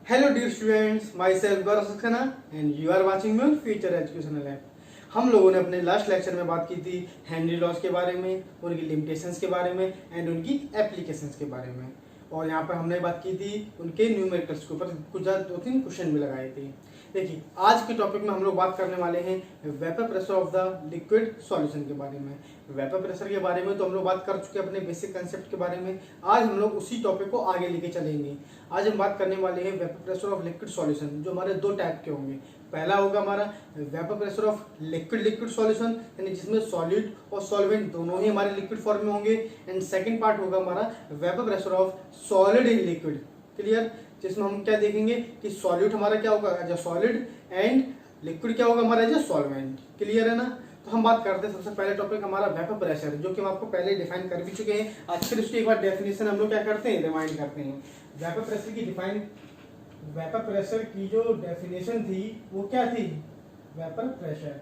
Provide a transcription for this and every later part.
Hello dear students, myself Gaurav Saxena and you are watching me on Future Educational Lab। हम लोगों ने अपने last lecture में बात की थी हेनरी लॉज के बारे में, उनकी लिमिटेशंस के बारे में एंड उनकी एप्लीकेशंस के बारे में। और यहाँ पर हमने बात की थी उनके न्यूमेरिकल्स के ऊपर कुछ दो तीन क्वेश्चन भी लगाए थे। देखिए आज के टॉपिक में हम लोग बात करने वाले हैं vapour pressure of the liquid solution के बारे में। वेपर प्रेशर के बारे में तो हम लोग बात कर चुके हैं अपने बेसिक कंसेप्ट के बारे में। आज हम लोग उसी टॉपिक को आगे लेके चलेंगे। आज हम बात करने वाले हैं vapour pressure of liquid solution, जो हमारे दो टाइप के होंगे। पहला होगा हमारा vapour pressure of liquid solution, यानी जिसमें सॉलिड और सॉल्वेंट दोनों ही हमारे लिक्विड फॉर्म में होंगे। एंड सेकंड पार्ट होगा हमारा vapour pressure of solid in liquid. Clear? जिसमें हम क्या देखेंगे कि सॉलिड हमारा क्या होगा as a solid and liquid क्या होगा हमारा एज अ सॉल्वेंट। क्लियर है ना? तो हम बात करते हैं सबसे पहले टॉपिक हमारा वेपर प्रेशर, जो कि हम आपको पहले डिफाइन कर भी चुके हैं। आज फिर उसकी एक बार डेफिनेशन हम लोग क्या करते हैं, रिमाइंड करते हैं। वेपर प्रेशर की जो डेफिनेशन थी वो क्या थी? वेपर प्रेशर,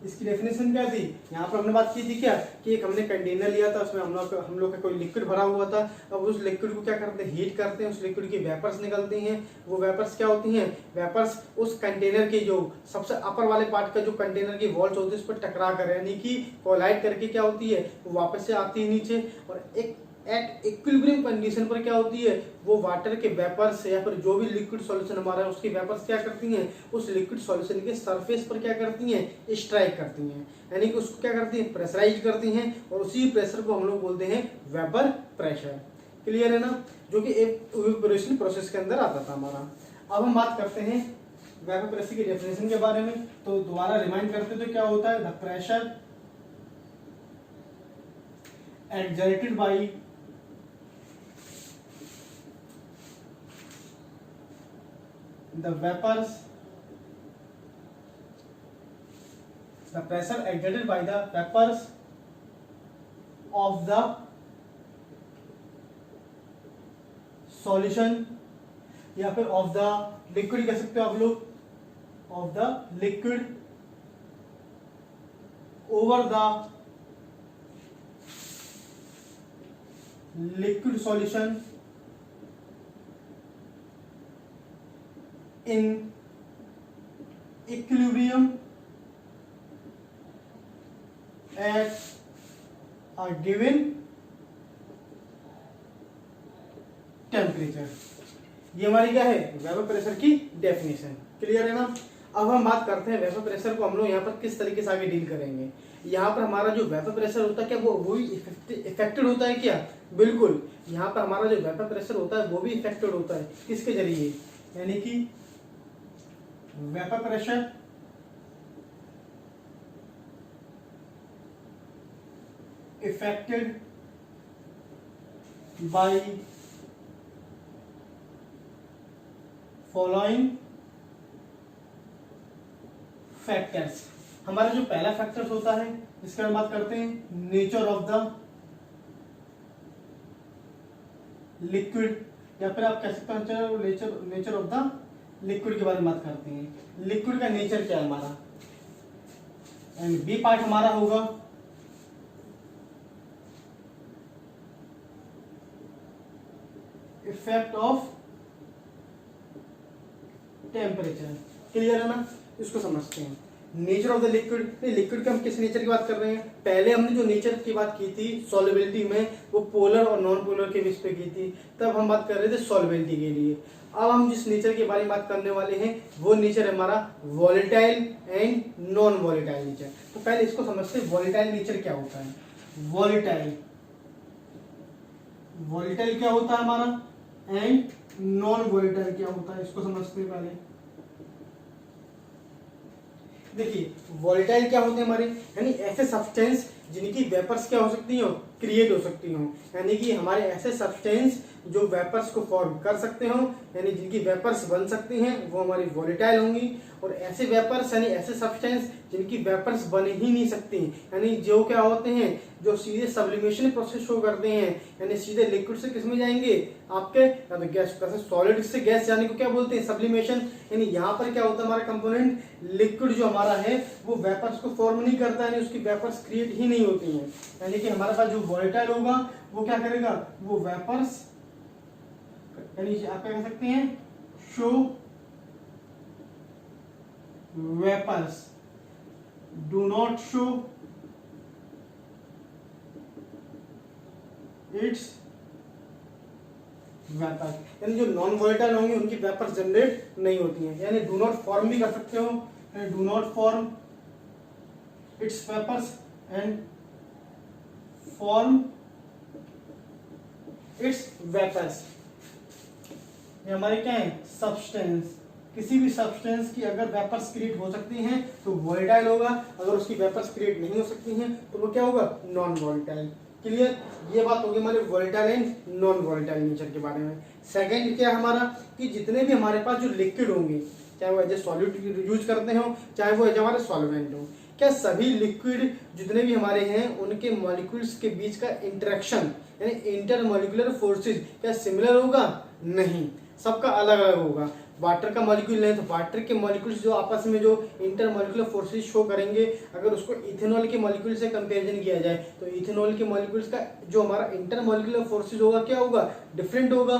इसकी डेफिनेशन क्या थी? यहाँ पर हमने बात की थी क्या कि एक हमने कंटेनर लिया था, उसमें हम लोग का कोई लिक्विड भरा हुआ था। अब उस लिक्विड को क्या करते हैं, हीट करते हैं, उस लिक्विड की वेपर्स निकलती हैं। वो वेपर्स क्या होती हैं? वेपर्स उस कंटेनर के जो सबसे अपर वाले पार्ट का जो कंटेनर की वॉल्स होती है उस पर टकरा कर, यानी कि कोलाइड करके क्या होती है, वो वापस से आती है नीचे। और एक एट इक्विलिब्रियम कंडीशन पर क्या होती है, वो वाटर के वेपर्स या फिर जो भी लिक्विड सॉल्यूशन हमारा है उसकी वेपर्स क्या करती हैं, उस लिक्विड सॉल्यूशन के सरफेस पर क्या करती हैं, स्ट्राइक करती हैं, यानी कि उसको क्या करती हैं, प्रेशराइज करती हैं। और उसी प्रेशर को हम लोग बोलते हैं वेपर प्रेशर। क्लियर है ना? जो कि एक इवेपोरेशन प्रोसेस के अंदर आता था हमारा। अब हम बात करते हैं वेपर प्रेशर की डेफिनेशन के बारे में। तो दोबारा रिमाइंड करते तो क्या होता है, the pressure exerted by the vapors, the pressure exerted by the vapors of the solution, या फिर ऑफ द लिक्विड कह सकते हो आप लोग, of the liquid over the liquid solution in equilibrium at a given temperature। ये हमारी क्या है, वेपर प्रेशर की डेफिनेशन। क्लियर है ना? अब हम बात करते हैं वेपर प्रेशर को हम लोग यहाँ पर किस तरीके से आगे डील करेंगे। यहाँ पर हमारा जो वेपर प्रेशर होता है क्या वो भी इफेक्टेड होता है क्या? बिल्कुल। यहाँ पर हमारा जो वेपर प्रेशर होता है वो भी इफेक्टेड होता है। किसके जरिए? यानी कि vapour pressure affected by following factors. हमारा जो पहला फैक्टर्स होता है इसके बारे में बात करते हैं, नेचर ऑफ द लिक्विड, या फिर आप कह सकते हैं नेचर ऑफ द लिक्विड के बारे में बात करते हैं। लिक्विड का नेचर क्या है हमारा। एंड बी पार्ट हमारा होगा इफेक्ट ऑफ टेम्परेचर। क्लियर है ना? इसको समझते हैं। Nature of the liquid, liquid का हम किस नेचर की बात कर रहे हैं? पहले हमने जो नेचर की बात की थी सॉल्युबिलिटी में, वो पोलर और नॉन पोलर के बीच पे की थी। तब हम बात कर रहे थे सॉल्युबिलिटी के लिए। अब हम जिस नेचर के बारे में बात करने वाले हैं वो नेचर है हमारा volatile and non volatile nature. तो पहले इसको समझते हैं, वॉलेटाइल नेचर क्या होता है। वॉलेटाइल क्या होता है हमारा एंड नॉन वॉलेटाइल क्या होता है, इसको समझते हैं पहले। देखिए वॉलेटाइल क्या होते हैं हमारे, यानी ऐसे सब्सटेंस जिनकी वेपर्स क्या हो सकती हो, क्रिएट हो सकती हो, यानी कि हमारे ऐसे सब्सटेंस जो वेपर्स को फॉर्म कर सकते हो, यानी जिनकी वेपर्स बन सकती हैं वो हमारी वॉलेटाइल होंगी। और ऐसे वेपर्स यानी ऐसे सब्सटेंस जिनकी वेपर्स बन ही नहीं सकती, यानी जो क्या होते हैं, जो सीधे सब्लिमेशन प्रोसेस शो करते हैं, यानी सीधे लिक्विड से किस में जाएंगे, आपके या तो गैस, सॉलिड से गैस जाने को क्या बोलते हैं, सब्लिमेशन। यानी यहाँ पर क्या होता है हमारा कंपोनेंट, लिक्विड जो हमारा है वो वेपर्स को फॉर्म नहीं करता, यानी उसकी वेपर्स क्रिएट ही नहीं होती हैं। यानी कि हमारे पास जो वॉलेटाइल होगा वो क्या करेगा, वो वेपर्स, यानी आप क्या कह सकते हैं, show vapours, do not show its vapour. यानी जो नॉन वोलेटाइल होंगे उनकी वेपर जनरेट नहीं होती हैं, यानी डू नॉट फॉर्म भी कर सकते हो, do not form its vapours and form its vapours. ये हमारे क्या है, सब्सटेंस। किसी भी सब्सटेंस की अगर वेपर्स क्रिएट हो सकती हैं तो वोलेटाइल होगा, अगर उसकी वेपर्स क्रिएट नहीं हो सकती हैं तो वो क्या होगा, नॉन वोलेटाइल। क्लियर, ये बात होगी हमारे volatile and non volatile nature के बारे में। सेकंड क्या हमारा, कि जितने भी हमारे पास जो लिक्विड होंगे, चाहे वो एज ए सॉल्यूट यूज करते हो, चाहे वो एज हमारे सॉल्वेंट हो, क्या सभी लिक्विड जितने भी हमारे हैं उनके मॉलिक्यूल्स के बीच का इंटरेक्शन यानी इंटरमॉलिक्यूलर फोर्सेस क्या सिमिलर होगा? नहीं, सबका अलग अलग होगा। वाटर का मॉलिक्यूल है तो वाटर के मॉलिक्यूल्स जो आपस में जो इंटरमॉलिक्यूलर फोर्सेस शो करेंगे, अगर उसको इथेनॉल के मॉलिक्यूल से कंपैरिजन किया जाए तो इथेनॉल के मॉलिक्यूल्स का जो हमारा इंटरमॉलिक्यूलर फोर्सेस होगा क्या होगा, डिफरेंट होगा।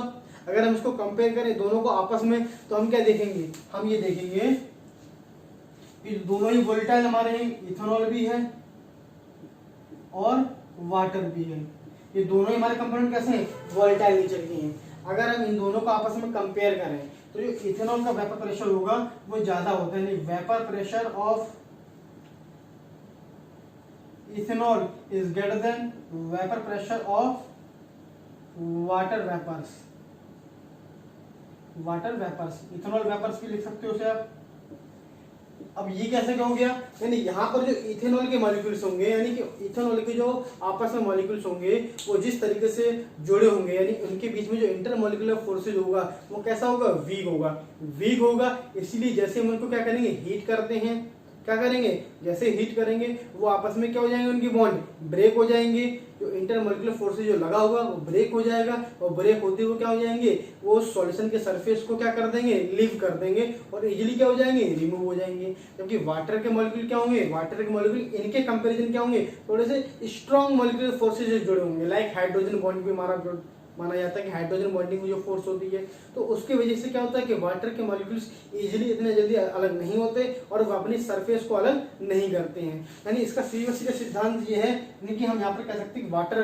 अगर हम इसको कंपेयर करें दोनों को आपस में तो हम क्या देखेंगे, हम ये देखेंगे कि दोनों ही वोलेटाइल हमारे हैं, इथेनॉल भी है और वाटर भी है। ये दोनों ही हमारे कंपोनेंट कैसे हैं, वोलेटाइल नेचर के हैं। अगर हम इन दोनों को आपस में कंपेयर करें तो जो इथेनॉल का वेपर प्रेशर होगा वो ज्यादा होता है, यानी vapour pressure of ethanol is greater than vapour pressure of water vapours. Water vapours, ethanol vapours भी लिख सकते हो उसे आप। अब ये कैसे क्या हो गया, यानी यहाँ पर जो इथेनॉल के मॉलिक्यूल्स होंगे, यानी कि इथेनॉल के जो आपस में मॉलिक्यूल्स होंगे वो जिस तरीके से जुड़े होंगे, यानी उनके बीच में जो इंटरमॉलिक्यूलर फोर्सेज होगा वो कैसा होगा, वीक होगा। वीक होगा इसलिए जैसे हम उनको क्या करेंगे, हीट करते हैं, क्या करेंगे, जैसे हीट करेंगे वो आपस में क्या हो जाएंगे, उनकी बॉन्ड ब्रेक हो जाएंगे। जो इंटरमॉलिक्यूलर फोर्सेज जो लगा होगा वो ब्रेक हो जाएगा, और ब्रेक होते हुए क्या हो जाएंगे, वो सॉल्यूशन के सरफेस को क्या कर देंगे, लीव कर देंगे और इजीली क्या हो जाएंगे, रिमूव हो जाएंगे। जबकि वाटर के मॉलिक्यूल क्या होंगे, वाटर के मॉलिक्यूल इनके कंपैरिजन क्या होंगे, थोड़े से स्ट्रॉन्ग मॉलिक्यूलर फोर्सेज जुड़े होंगे। लाइक हाइड्रोजन बॉन्ड भी माना जाता है कि हाइड्रोजन बॉन्डिंग में जो फोर्स होती है, तो उसके वजह से क्या होता है कि वाटर के मॉलिक्यूल्स इजीली इतने जल्दी अलग नहीं होते और वो अपनी सरफेस को अलग नहीं करते हैं। यानी इसका सीधा सीधा सिद्धांत ये है कि हम यहाँ पर कह सकते हैं कि वाटर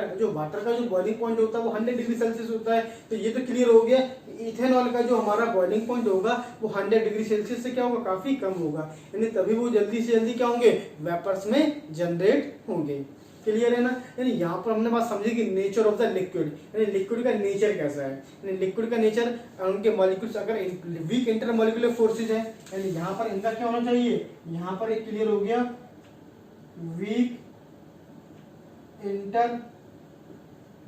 का जो बॉइलिंग पॉइंट होता है वो 100 डिग्री सेल्सियस होता है। तो ये तो क्लियर हो गया, इथेनॉल का जो हमारा बॉइलिंग पॉइंट होगा वो 100 डिग्री सेल्सियस से क्या होगा, काफी कम होगा, यानी तभी वो जल्दी से जल्दी क्या होंगे, वेपर्स में जनरेट होंगे। क्लियर है ना। यानी यहाँ पर हमने बात समझी कि नेचर ऑफ द लिक्विड, यानी लिक्विड का नेचर कैसा है। यानी लिक्विड का नेचर, उनके मॉलिक्यूल्स अगर वीक इंटरमॉलिक्यूलर फोर्सेज है, यानी यहाँ पर इनका क्या होना चाहिए, यहाँ पर एक क्लियर हो गया, weak inter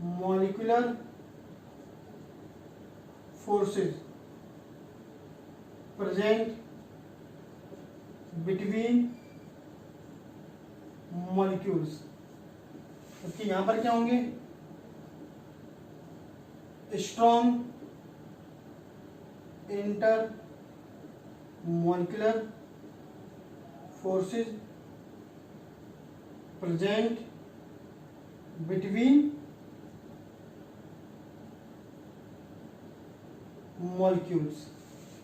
molecular forces present between molecules. जबकि यहां पर क्या होंगे, strong intermolecular forces present between molecules.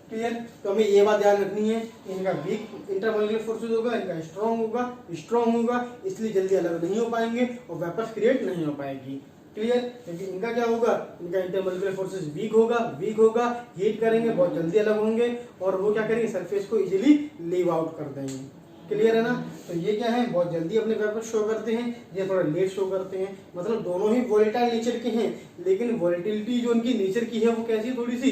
Clear. तो हमें ये बात ध्यान रखनी है, इनका वीक इंटरमॉलिक्यूलर फोर्सेज होगा, इनका स्ट्रॉन्ग होगा, इसलिए जल्दी अलग नहीं हो पाएंगे और वेपर्स क्रिएट नहीं हो पाएगी। क्लियर। क्योंकि इनका क्या होगा, इनका इंटरमॉलिक्यूलर फोर्सेज वीक होगा, हीट करेंगे बहुत जल्दी अलग होंगे और वो क्या करेंगे, सरफेस को इजीली लीव आउट कर देंगे। क्लियर है ना। तो ये क्या है, बहुत जल्दी अपने वेपर शो करते हैं, ये थोड़ा लेट शो करते हैं। मतलब दोनों ही वोलेटाइल नेचर के हैं, लेकिन वोलेटिलिटी जो उनकी नेचर की है वो कैसी, थोड़ी सी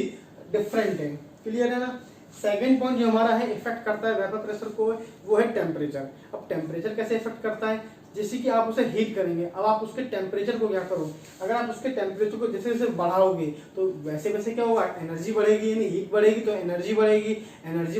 डिफरेंट है। क्लियर है ना। सेकंड पॉइंट जो हमारा है इफेक्ट करता है वेपर प्रेशर को, वो है टेम्परेचर। अब टेम्परेचर कैसे इफेक्ट करता है, जैसे कि आप उसे हीट करेंगे, अब आप उसके टेम्परेचर को क्या करो, अगर आप उसके टेम्परेचर को जैसे जैसे बढ़ाओगे तो वैसे वैसे क्या होगा, एनर्जी बढ़ेगी, यानी हीट बढ़ेगी तो एनर्जी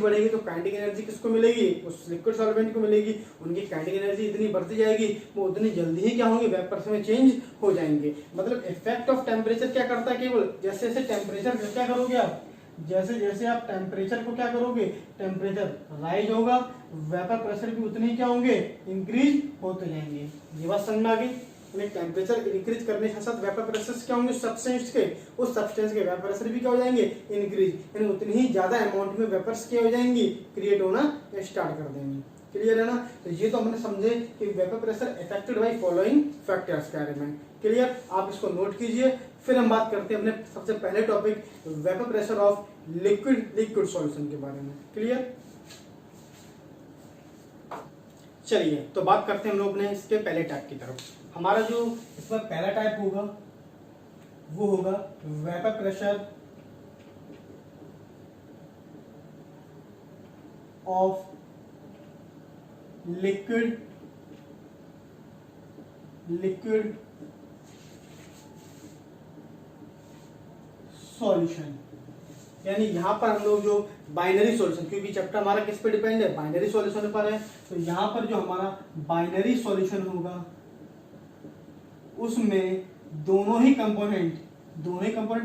बढ़ेगी तो काइनेटिक एनर्जी किसको मिलेगी, उस लिक्विड सॉल्वेंट को मिलेगी। उनकी काइनेटिक एनर्जी इतनी बढ़ती जाएगी वो उतनी जल्दी ही क्या होंगे, वेपर्स में चेंज हो जाएंगे। मतलब इफेक्ट ऑफ टेम्परेचर क्या करता है, केवल जैसे जैसे टेम्परेचर क्या करोगे आप, जैसे जैसे आप टेम्परेचर को क्या करोगे, टेम्परेचर राइज होगा, वेपर प्रेशर भी उतने ही क्या होंगे, इंक्रीज होते जाएंगे। ये बात समझ में आ गई। यानी टेम्परेचर इंक्रीज करने के साथ वेपर प्रेशर क्या होंगे सब्सटेंस के, उस सब्सटेंस के वेपर प्रेशर भी क्या हो जाएंगे इंक्रीज, यानी उतनी ही ज्यादा अमाउंट में वेपर्स क्या हो जाएंगी क्रिएट होना स्टार्ट कर देंगे। क्लियर है ना? तो ये तो हमने समझे कि vapour pressure affected by following factors के बारे में। क्लियर? आप इसको नोट कीजिए। फिर हम बात करते हैं अपने सबसे पहले topic vapour pressure of liquid solution के बारे में। क्लियर? चलिए तो बात करते हैं हम लोग अपने इसके पहले टाइप की तरफ। हमारा जो इसका पहला टाइप होगा वो होगा vapour pressure of liquid solution. यानी यहां पर हम लोग जो बाइनरी सॉल्यूशन, क्योंकि चैप्टर हमारा किस पे डिपेंड है बाइनरी सॉल्यूशन पर है, तो यहां पर जो हमारा बाइनरी सॉल्यूशन होगा उसमें दोनों ही कंपोनेंट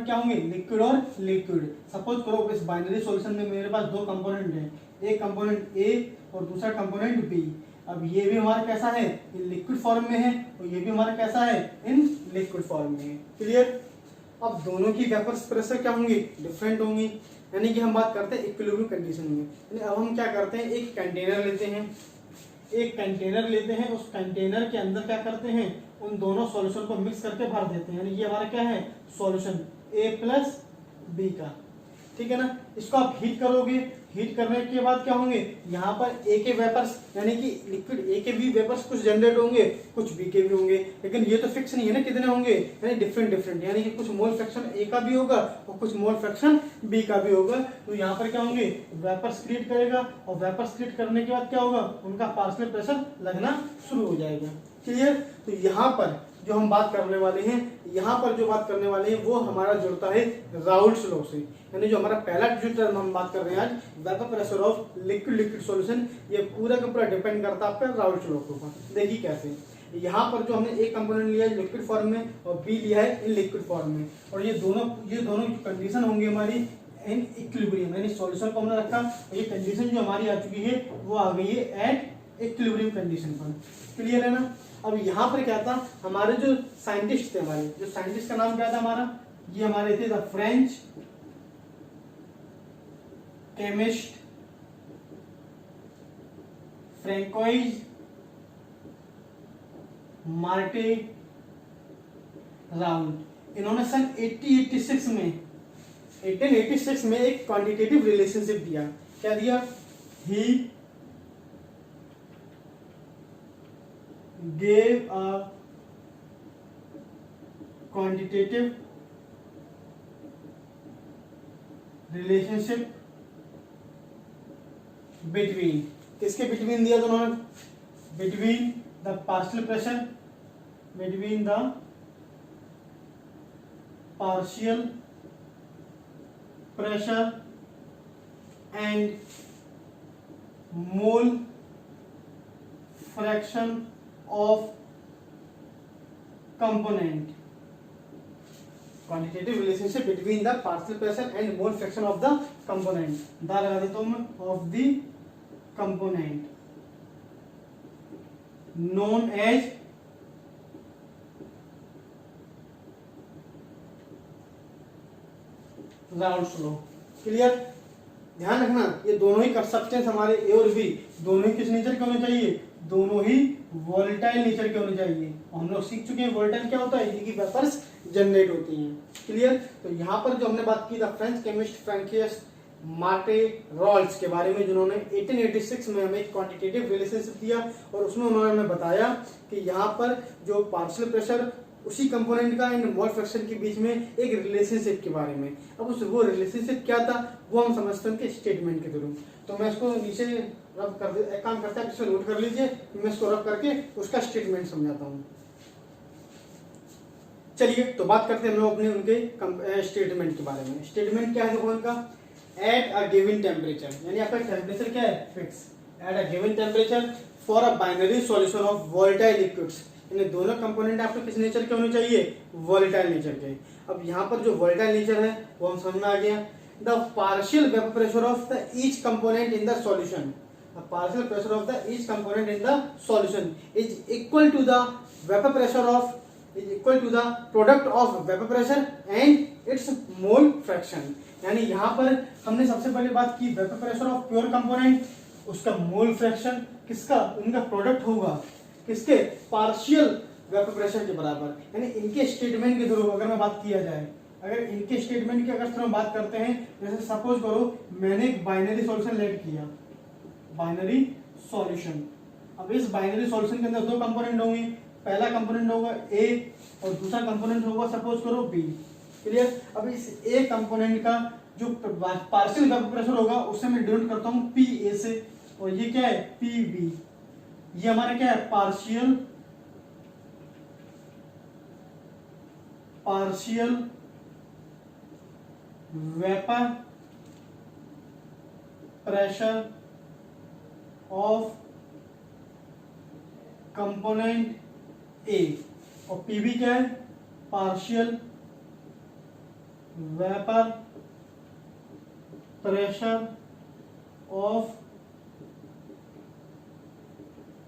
क्या होंगे लिक्विड और लिक्विड। सपोज करो इस बाइनरी सॉल्यूशन में मेरे पास दो कंपोनेंट है, एक कंपोनेंट ए और दूसरा कंपोनेंट बी। अब ये भी हमारा कैसा है इन लिक्विड फॉर्म में है और ये भी हमारा कैसा है इन लिक्विड फॉर्म में है। क्लियर? अब दोनों की वेपर प्रेशर क्या होंगी डिफरेंट होंगी, यानी कि हम बात करते हैं इक्विलिब्रियम कंडीशन में। यानी अब हम क्या करते हैं एक कंटेनर लेते हैं, उस कंटेनर के अंदर क्या करते हैं उन दोनों सॉल्यूशन को मिक्स करके भर देते हैं, यानी ये हमारा क्या है सॉल्यूशन ए प्लस बी का। ठीक है ना? इसको आप हीट करोगे, हीट करने के बाद क्या होंगे यहाँ पर ए के वेपर्स यानी कि लिक्विड ए के भी वेपर्स कुछ जनरेट होंगे, कुछ बी के भी होंगे, लेकिन ये तो फिक्स नहीं है ना कितने होंगे, यानी डिफरेंट यानी कि कुछ मोल फ्रैक्शन ए का भी होगा और कुछ मोल फ्रैक्शन बी का भी होगा। तो यहाँ पर क्या होंगे वेपर्स क्रिएट करेगा और वेपर्स क्रिएट करने के बाद क्या होगा उनका पार्शियल प्रेशर लगना शुरू हो जाएगा। क्लियर? तो यहाँ पर जो हम बात करने वाले हैं वो हमारा जुड़ता है राउल्ट्स लॉ से। यानी जो हमारा पहला जो टर्म हम बात कर रहे हैं आज vapour pressure of liquid solution, ये पूरा का पूरा डिपेंड करता है आपका राउल्ट्स लॉ के ऊपर। देखिए कैसे, यहाँ पर जो हमने एक कंपोनेंट लिया है लिक्विड फॉर्म में और बी लिया है इन लिक्विड फॉर्म में, और ये दोनों जो कंडीशन होंगी हमारी इन इक्विलिब्रियम, यानी सॉल्यूशन को हमने रखा और ये कंडीशन जो हमारी आ चुकी है वो आ गई है एट इक्विलिब्रियम कंडीशन पर। क्लियर है ना? अब यहाँ पर क्या था हमारे जो साइंटिस्ट थे, हमारे जो साइंटिस्ट का नाम क्या था हमारा, ये हमारे थे द फ्रेंच केमिस्ट फ्रैंकोइज मार्टे राउल्ट। इन्होंने सन 1886 में एक क्वांटिटेटिव रिलेशनशिप दिया। क्या दिया? ही gave a quantitative relationship between, किसके between दिया था उन्होंने, between the partial pressure and mole fraction of component, quantitative relationship between the partial pressure and mole fraction of the component, दा लगा देता हूं मैं, of the component known as Raoult's law. Clear? ध्यान रखना ये दोनों ही सब्सटेंस हमारे ए और बी दोनों ही किस नेचर के होने चाहिए, दोनों ही वोलेटाइल नेचर के होने चाहिए। और हम लोग सीख चुके हैं वोलेटाइल क्या होता है, इनकी वेपर्स जनरेट होती हैं। क्लियर? तो यहाँ पर जो हमने बात की था फ्रेंच केमिस्ट फ्रैंकियस मार्टे रॉल्स के बारे में, जिन्होंने 1886 में हमें एक क्वांटिटेटिव रिलेशनशिप दिया और उसमें उन्होंने हमें बताया कि यहाँ पर जो पार्शियल प्रेशर उसी कंपोनेंट का एंड मोल फ्रैक्शन के बीच में एक रिलेशनशिप के बारे में। अब वो रिलेशनशिप क्या था वो हम समझते हैं कि स्टेटमेंट के थ्रू। तो मैं इसको नीचे रब कर दे, एक काम करते हैं, इसको नोट कर लीजिए, मैं इसको रब करके उसका स्टेटमेंट समझाता हूँ। चलिए तो बात करते हैं हम लोग अपने उनके स्टेटमेंट के बारे में। स्टेटमेंट क्या है देखो उनका, एट अ गिवन टेम्परेचर, यानी आपका टेम्परेचर क्या है fix, at a given temperature for a binary solution of volatile liquids, यानी दोनों कंपोनेंट आपको किस नेचर के होने चाहिए, वोलेटाइल नेचर के। अब यहाँ पर जो वोलेटाइल नेचर है वो हम समझ में आ गया। The partial vapour pressure of the each component in the solution, the partial pressure of the each component in the solution is equal to the vapour pressure of is equal to the product of vapour pressure and its mole fraction. यानी यहाँ पर हमने सबसे पहले बात की vapour pressure of pure component, उसका mole fraction किसका, उनका प्रोडक्ट होगा किसके, पार्शियल वेपर प्रेशर के बराबर। यानी इनके स्टेटमेंट के थ्रू अगर मैं बात किया जाए, अगर इनके स्टेटमेंट की अगर हम बात करते हैं, जैसे सपोज करो मैंने एक बाइनरी सॉल्यूशन लेट किया, बाइनरी सॉल्यूशन। अब इस बाइनरी सॉल्यूशन के अंदर दो कंपोनेंट होंगे, पहला कंपोनेंट होगा ए और दूसरा कंपोनेंट होगा सपोज करो बी। क्लियर। अब इस ए कंपोनेंट का जो पार्शियल वेपर प्रेशर होगा उससे मैं डिनोट करता हूं पी ए से, और ये क्या है पी बी। ये हमारा क्या है partial vapour pressure of component A, और पीबी क्या है partial vapour pressure of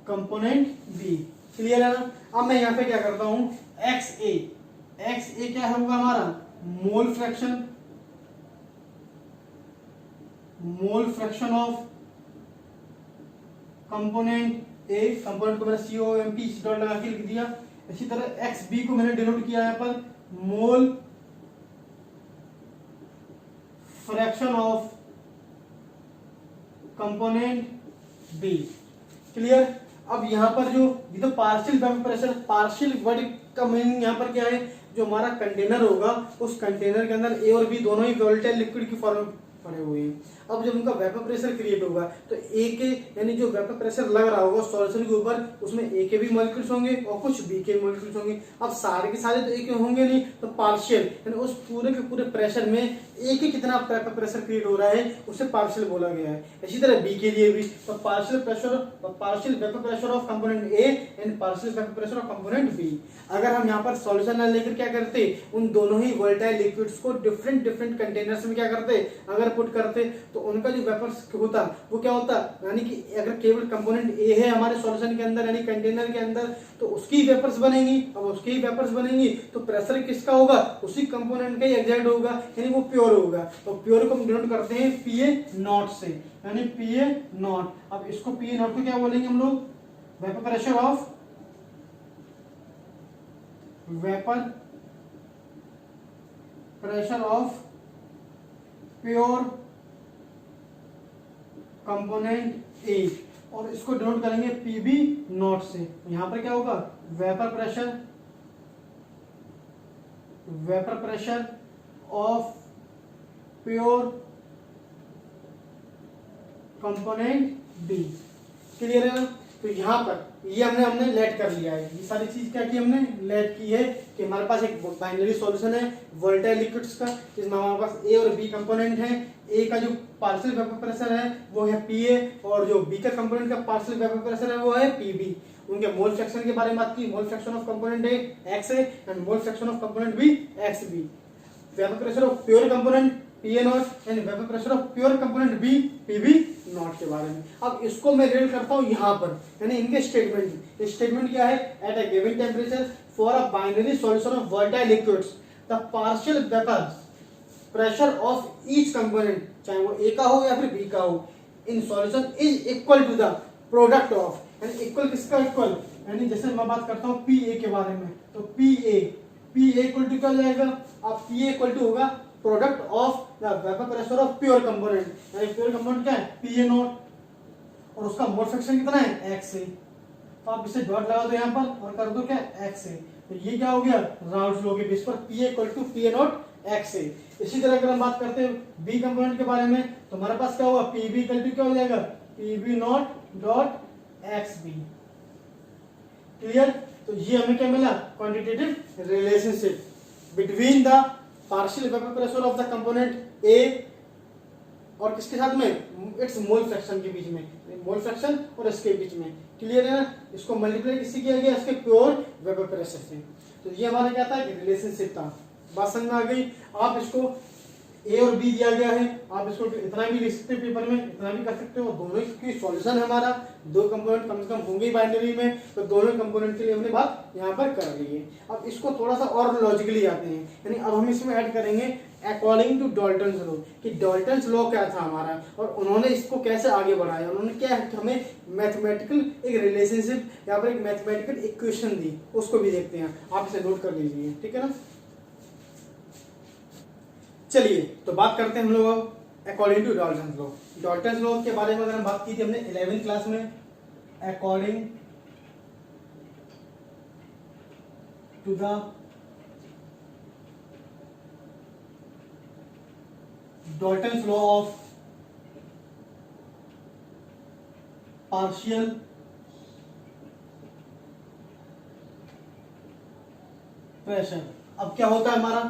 component B. Clear है ना। अब मैं यहां पे क्या करता हूं, एक्स ए क्या होगा हमारा मोल fraction of component A, component को मैंने COMP डॉट लगा के लिख दिया। इसी तरह एक्स बी को मैंने डिनोट किया यहाँ पर mole fraction of component B. Clear. अब यहाँ पर जो ये तो partial vapour pressure, partial word का मीनिंग यहाँ पर क्या है, जो हमारा कंटेनर होगा उस कंटेनर के अंदर ए और बी दोनों ही वोलेटाइल लिक्विड की फॉर्म में पड़े हुए हैं। अब जब उनका वेपर प्रेशर क्रिएट होगा तो ए के यानी जो वेपर प्रेशर लग रहा होगा सॉल्यूशन के ऊपर, उसमें ए के भी मॉलिक्यूल्स होंगे और कुछ बी के मॉलिक्यूल्स होंगे। अब सारे के सारे तो ए के होंगे नहीं, तो पार्शियल यानी उस पूरे के पूरे प्रेशर में ए के कितना वेपर प्रेशर क्रिएट हो रहा है उसे पार्शियल बोला गया है। इसी तरह बी के लिए भी तो partial vapour pressure of component A and partial vapour pressure of component B. अगर हम यहाँ पर सॉल्यूशन ना लेकर क्या करते, उन दोनों ही वोलेटाइल लिक्विड्स को डिफरेंट कंटेनर्स में क्या करते, अगर पुट करते तो उनका जो वेपर होता वो क्या होता, यानी कि अगर केवल कंपोनेंट ए है हमारे सॉल्यूशन के अंदर यानी कंटेनर के अंदर, तो उसकी वेपर्स बनेंगी। अब उसकी वेपर्स बनेंगी तो प्रेशर किसका होगा, उसी कंपोनेंट का ही एग्जैक्ट होगा, यानी वो प्योर होगा। तो प्योर को हम डिनोट करते हैं PA0 से, यानी PA0। अब इसको PA0 को क्या बोलेंगे हम लोग, vapour pressure of pure component A, और इसको डिनोट करेंगे PB0 से। यहां पर क्या होगा vapour pressure of pure component B. Clear है ना। तो यहाँ पर ये हमने लेट कर लिया है, ये सारी चीज क्या की हमने लेट की है कि हमारे पास एक बाइनरी सॉल्यूशन है वोलेटाइल लिक्विड्स का, जिसमें हमारे पास ए और बी कंपोनेंट है। ए का जो पार्शियल वेपर प्रेशर है वो है PA, और जो बी का कंपोनेंट का पार्शियल वेपर प्रेशर है वो है PB। उनके मोल फ्रैक्शन के बारे में बात की, mole fraction of component A X है and mole fraction of component B XB। Vapour pressure of pure component PA0 and vapour pressure of pure component B PB0 के बारे में। अब इसको मैं रेट करता हूं यहाँ पर, यानी इनके स्टेटमेंट क्या है, at a given temperature for a binary solution of volatile liquids the partial vapour pressure of each component, चाहे वो ए का हो या फिर बी का हो, in solution is equal to the product of, यानी इक्वल किसका इक्वल, यानी जैसे मैं बात करता हूँ PA के बारे में, तो PA इक्वल टू क्या हो जाएगा, अब PA इक्वल टू होगा product of the vapour pressure of pure component, यानी प्योर कंपोनेंट क्या है PA0 और उसका मोल फ्रैक्शन कितना है x है। तो आप इसे डॉट लगा दो यहाँ पर और कर दो क्या x है। तो ये क्या हो गया राउल्स लॉ के बेस पर PA equal to PA0 x है। इसी तरह अगर हम बात करते हैं बी कंपोनेंट के बारे में, तो हमारे पास क्या होगा PB इक्वल टू क्या हो जाएगा PB0 डॉट XB। क्लियर। तो ये हमें क्या मिला, quantitative relationship between the partial vapour pressure of the component A और किसके साथ में, इट्स मोल फ्रैक्शन के बीच में, मोल फ्रैक्शन और इसके बीच में। क्लियर है ना। इसको मल्टीप्लाई किससे किया गया, इसके प्योर वेपर प्रेशर से। तो ये हमारा क्या था, रिलेशनशिप था। बात समझ में आ गई। आप इसको ए और बी दिया गया है, आप इसको इतना भी लिख सकते हो पेपर में, इतना भी कर सकते हो। दोनों की सॉल्यूशन है हमारा, दो कंपोनेंट कम से कम होंगे ही बाइनरी में, तो दोनों कंपोनेंट के लिए हमने बात यहाँ पर कर ली है। अब इसको थोड़ा सा और लॉजिकली आते हैं, यानी अब हम इसमें ऐड करेंगे अकॉर्डिंग टू डाल्टन्स लॉ, कि डाल्टन्स लॉ क्या था हमारा और उन्होंने इसको कैसे आगे बढ़ाया। उन्होंने क्या है, हमें मैथमेटिकल एक रिलेशनशिप यहाँ पर एक मैथमेटिकल इक्वेशन दी, उसको भी देखते हैं। आप इसे नोट कर लीजिए, ठीक है ना। चलिए तो बात करते हैं हम लोग according to Dalton's law. Dalton's law के बारे में अगर हम बात की थी हमने 11वीं क्लास में, according to the Dalton's law of partial pressure. अब क्या होता है हमारा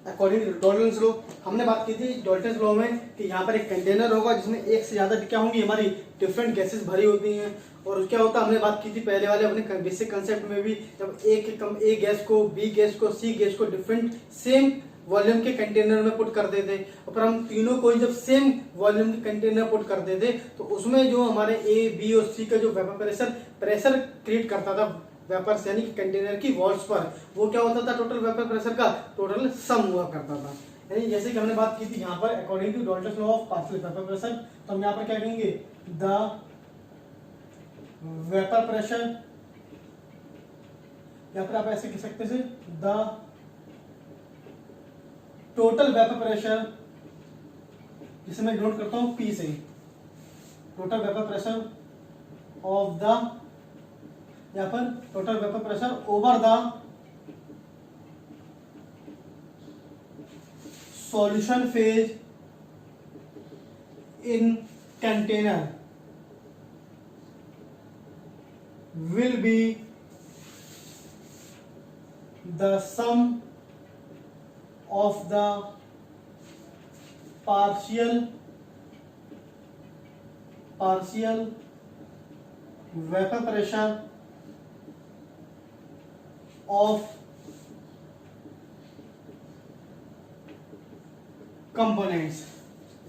अकॉर्डिंग टू डाल्टन्स लॉ, हमने बात की थी डाल्टन्स लॉ में कि यहाँ पर एक कंटेनर होगा जिसमें एक से ज्यादा क्या होंगी हमारी डिफरेंट गैसेस भरी होती हैं। और क्या होता है, हमने बात की थी पहले वाले अपने बेसिक कंसेप्ट में भी, जब ए गैस को, बी गैस को, सी गैस को डिफरेंट सेम वॉल्यूम के कंटेनर में पुट करते थे, और फिर हम तीनों को जब सेम वॉल्यूम के कंटेनर पुट करते थे तो उसमें जो हमारे ए, बी और सी का जो वेपर प्रेशर क्रिएट करता था वेपर्स यानी कि कंटेनर की वॉल्स पर, वो क्या होता था, टोटल वेपर प्रेशर का टोटल सम हुआ करता था। यानी जैसे कि हमने बात की थी यहाँ पर according to Dalton's law of partial vapour pressure, तो हम यहाँ पर क्या कहेंगे, द वेपर प्रेशर, या फिर आप ऐसे कह सकते हैं द टोटल वेपर प्रेशर, जिसे मैं नोट करता हूं P से, total vapour pressure of the, या पर total vapour pressure over the solution phase in container will be the sum of the partial vapor pressure of components।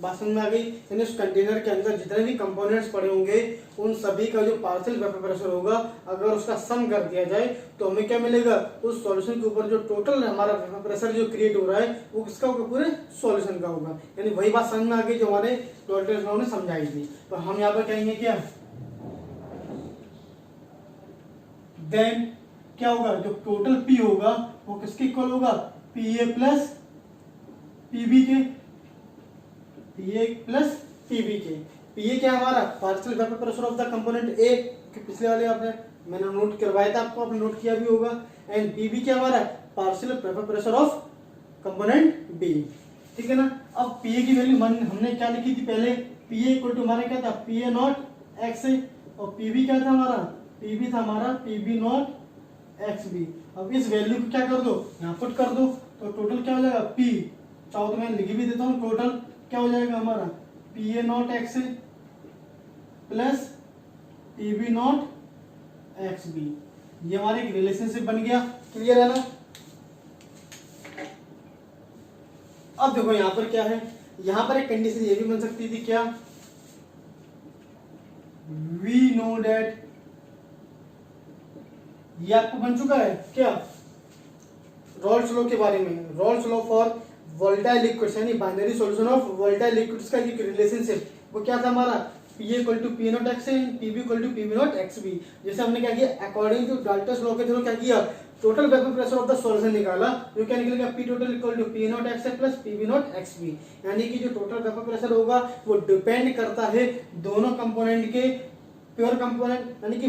बात समझ में आ गई, यानी उस कंटेनर के अंदर जितने भी कंपोनेंट्स पड़े होंगे उन सभी का जो पार्शियल वेपर प्रेशर होगा, अगर उसका सम कर दिया जाए तो हमें क्या मिलेगा, उस सॉल्यूशन के ऊपर जो टोटल हमारा वेपर प्रेशर जो क्रिएट हो रहा है वो किसका होगा, पूरे सॉल्यूशन का होगा। यानी वही बात समझ में आ गई जो हमारे डाल्टन्स लॉ ने समझाई थी। तो हम यहाँ पर कहेंगे क्या, देन क्या होगा, जो टोटल पी होगा वो किसके इक्वल होगा, पीए प्लस पीबी के, पीए प्लस पीबी के। पीए क्या हमारा partial vapour pressure of the component ए, पिछले वाले आपने मैंने नोट करवाया था आपको, आपने नोट किया भी होगा। एंड पीबी क्या हमारा partial vapour pressure of component B, ठीक है ना। अब पीए की वैल्यू हमने क्या लिखी थी पहले, पीए इक्वल टू हमारा क्या था, पीए नॉट एक्स है, और पीबी क्या था हमारा, पीबी था हमारा पीबी नॉट एक्स बी। अब इस वैल्यू को क्या कर दो, यहाँ पुट कर दो, तो टोटल क्या हो जाएगा, पी, चाहो तो मैं लिख भी देता हूँ, टोटल क्या हो जाएगा हमारा, P A not X plus P B not X B. ये हमारे एक रिलेशनशिप बन गया, क्लियर है ना। अब देखो यहां पर क्या है, यहां पर एक कंडीशन ये भी बन सकती थी क्या, वी नो दैट, ये आपको बन चुका है क्या, रॉल्स लॉ के बारे में, Raoult's law for volatile liquids यानी binary solution of volatile liquids का एक रिलेशनशिप, वो क्या था हमारा, P equal to P not X PB equal to PB not X B. जैसे हमने क्या किया, अकॉर्डिंग टू डाल्टन्स लॉ के थ्रू क्या किया, total vapour pressure of the solution निकाला, जो क्या निकलेगा, P total equal to P not X plus PB not X B. यानी कि जो टोटल वेपर प्रेशर होगा वो डिपेंड करता है दोनों कंपोनेंट के प्योर कंपोनेंट यानी कि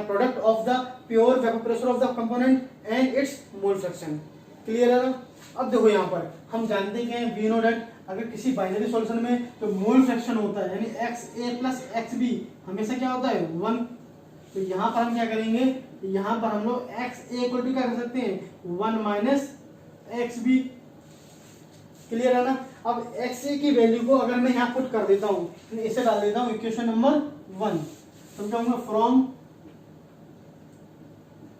product of the pure vapour pressure of the component and its mole fraction, clear है ना। अब देखो यहाँ पर हम जानते हैं वी नो दैट अगर किसी बाइनरी सॉल्यूशन में तो मोल फ्रैक्शन होता है यानी x A plus X B हमेशा क्या होता है 1। तो यहाँ पर हम क्या करेंगे, यहाँ पर हम लोग एक्स ए इक्वल टू क्या कर सकते हैं 1 माइनस एक्स बी, क्लियर है ना। अब एक्स ए की वैल्यू को अगर मैं यहाँ पुट कर देता हूँ, इसे डाल देता हूँ इक्वेशन नंबर 1, तो क्या होगा फ्रॉम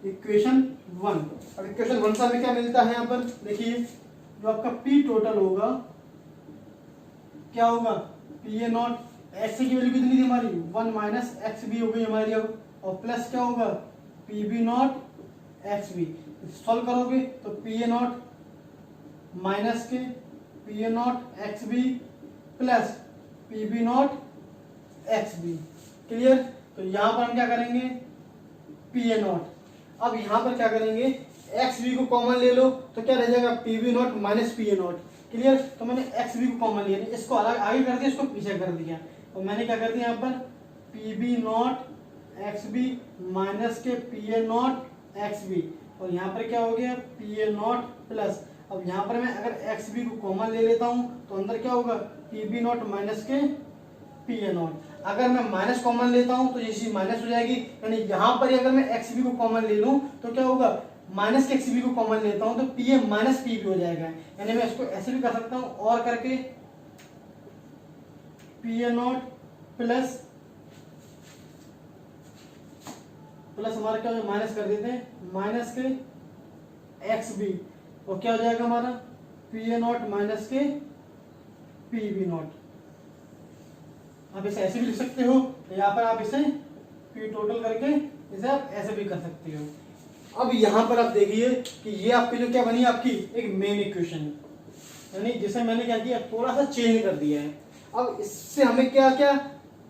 इक्वेशन 1। अब इक्वेशन 1 से हमें क्या मिलता है, यहाँ पर देखिए जो आपका P टोटल होगा क्या होगा पी ए नॉट, एक्स की वैल्यू कितनी थी हमारी 1 माइनस एक्स बी हो गई हमारी अब, और प्लस क्या होगा P B not X B. Solve करोगे तो पी ए नॉट माइनस के P A not X B plus P B not X B. Clear. तो यहां पर हम क्या करेंगे पी ए नॉट, अब यहां पर क्या करेंगे एक्स बी को कॉमन ले लो तो क्या रह जाएगा P B naught minus P A naught. Clear. तो मैंने एक्स बी को कॉमन लिया, इसको अलग आगे कर दिया, इसको पीछे कर दिया, तो मैंने क्या कर दिया यहाँ पर P B not X B minus के P A not X B, और यहाँ पर क्या हो गया पी ए नॉट प्लस, अब यहाँ पर मैं अगर एक्स बी को कॉमन ले लेता हूँ तो अंदर क्या होगा पी बी नॉट माइनस के पी ए नॉट। अगर मैं माइनस कॉमन लेता हूँ तो ये चीज माइनस हो जाएगी, यानी यहाँ पर अगर मैं एक्स बी को कॉमन ले लूँ तो क्या होगा माइनस के एक्स बी को कॉमन लेता हूँ तो P A minus P B हो जाएगा, यानी मैं इसको ऐसे भी कर सकता हूँ और करके P A naught plus plus हमारा क्या हो माइनस कर देते हैं माइनस के एक्स बी, और क्या हो जाएगा हमारा पी ए नॉट माइनस के पी बी नॉट। आप इसे ऐसे भी लिख सकते हो, यहाँ पर आप इसे पी टोटल करके इसे आप ऐसे भी कर सकते हो। अब यहाँ पर आप देखिए कि ये आपकी जो क्या बनी आपकी एक मेन इक्वेशन, यानी जिसे मैंने क्या किया थोड़ा सा चेंज कर दिया है। अब इससे हमें क्या क्या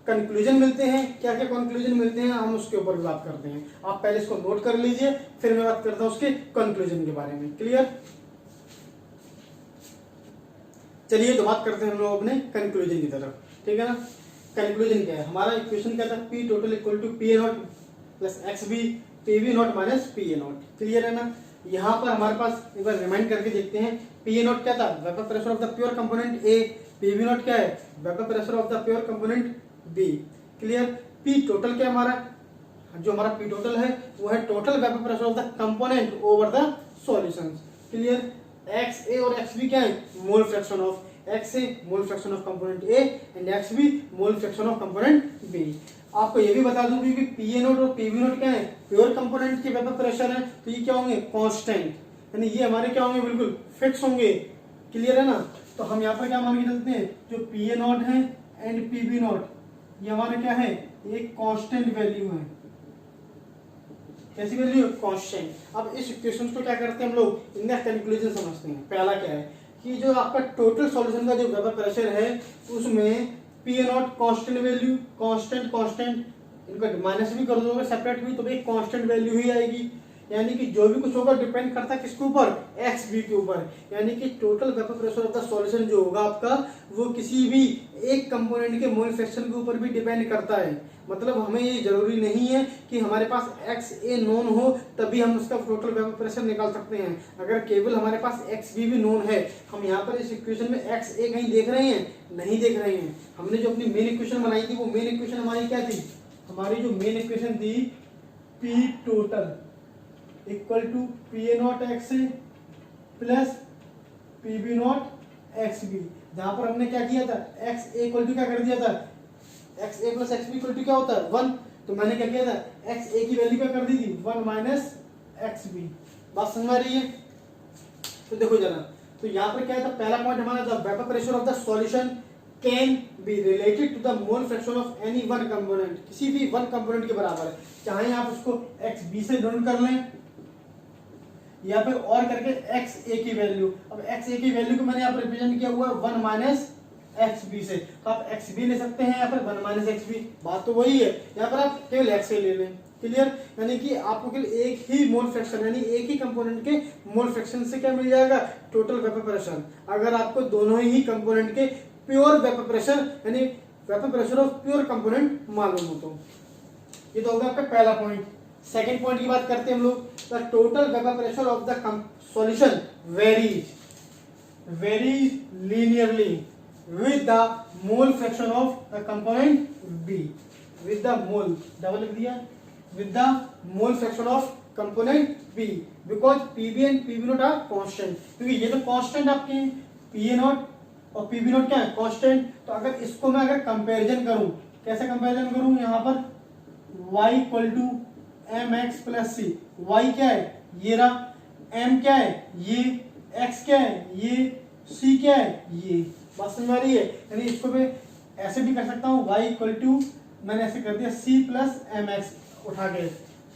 कंक्लूजन मिलते हैं, क्या क्या कंक्लूजन मिलते हैं, हम उसके ऊपर भी बात करते हैं। आप पहले इसको नोट कर लीजिए, फिर मैं बात करता हूँ उसके कंक्लूजन के बारे में। क्लियर। चलिए तो बात करते हैं हम लोग अपने कंक्लूजन की तरफ, ठीक है ना। कंक्लूजन क्या है हमारा, इक्वेशन क्या था P total equal to P A naught plus X B P B naught minus P A naught. Clear है ना। यहाँ पर हमारे पास एक बार रिमाइंड करके देखते हैं, पी ए नॉट क्या था vapour pressure of the pure component A, P B not क्या है vapour pressure of the pure component B. Clear. P total क्या हमारा, जो हमारा पी टोटल है वो है total vapour pressure of the component over the solutions. Clear. X A और एक्स बी क्या है mole fraction of X A mole fraction of component A and X B mole fraction of component B. आपको ये भी बता दूं कि P A note और पी बी नोट क्या है प्योर कंपोनेंट के वेपर प्रेशर है, तो ये क्या होंगे कांस्टेंट, यानी ये हमारे क्या होंगे बिल्कुल फिक्स होंगे। क्लियर है ना। तो हम यहाँ पर क्या मान के चलते हैं जो पी ए नोट है एंड पी बी नोट ये हमारे क्या है एक कांस्टेंट वैल्यू है। कैसी वैल्यू कांस्टेंट। अब इस इक्वेशन को क्या करते हैं हम लोग इनका कंक्लूजन समझते हैं। पहला क्या है कि जो आपका टोटल सॉल्यूशन का जो वेपर प्रेशर है उसमें P A not constant value constant इनका माइनस भी कर दोगे सेपरेट भी तो एक कांस्टेंट वैल्यू ही आएगी, यानी कि जो भी कुछ होगा डिपेंड करता है किसके ऊपर एक्स बी के ऊपर, यानी कि total vapour pressure of the solution जो होगा आपका वो किसी भी एक कंपोनेंट के मोल फ्रैक्शन के ऊपर भी डिपेंड करता है। मतलब हमें ये जरूरी नहीं है कि हमारे पास एक्स ए नोन हो तभी हम उसका टोटल वेपर प्रेशर निकाल सकते हैं। अगर केवल हमारे पास एक्स बी भी नोन है, हम यहाँ पर इस इक्वेशन में एक्स ए कहीं देख रहे हैं नहीं देख रहे हैं। हमने जो अपनी मेन इक्वेशन बनाई थी वो मेन इक्वेशन हमारी क्या थी, हमारी जो मेन इक्वेशन थी P total equal to P A not X A plus P B not X B, जहां पर हमने क्या किया था एक्स ए इक्वल टू क्या कर दिया था X A plus X B equal to क्या होता है 1, तो मैंने क्या किया था एक्स ए की वैल्यू क्या कर दी थी 1 माइनस एक्स बी। बात समझ आ रही है। तो देखो जरा, तो यहाँ पर क्या था पहला पॉइंट हमारा the vapour pressure of the solution can be related to the mole fraction of any one component, किसी भी वन कंपोनेंट के बराबर है, चाहे आप उसको एक्स बी से डिनोट कर लें या फिर और करके एक्स ए की वैल्यू। अब एक्स ए की वैल्यू को मैंने यहाँ पर रिप्रेजेंट किया हुआ है 1 माइनस एक्स बी से, तो आप एक्स बी ले सकते हैं या फिर 1 माइनस एक्स बी, बात तो वही है। यहाँ पर आप केवल एक्स ए ले लें। क्लियर। यानी कि आपको केवल एक ही मोल फ्रैक्शन यानी एक ही कंपोनेंट के मोल फ्रैक्शन से क्या मिल जाएगा टोटल वेपर प्रेशर। अगर आपको दोनों ही कंपोनेंट के प्योर वेपर प्रेशर यानी vapour pressure of pure component मालूम हो तो ये तो होगा आपका पहला पॉइंट। सेकेंड पॉइंट की बात करते हैं हम लोग, the total vapour pressure of the solution varies linearly with the mole fraction of the component B, with the mole double लिख दिया with the mole fraction of component B because PB and PB note are constant, क्योंकि ये तो constant आपके PA note और PB note क्या है constant। तो अगर इसको मैं अगर कंपैरिजन करूं, कैसे कंपैरिजन करूं, यहाँ पर y equal to M X plus C, y क्या है ये रहा, m क्या है ये, x क्या है ये, c क्या है ये, बात समझ में आ रही है? यानी इसको मैं ऐसे भी कर सकता हूँ, y इक्वल टू, मैंने ऐसे कर दिया c प्लस एम एक्स उठा के,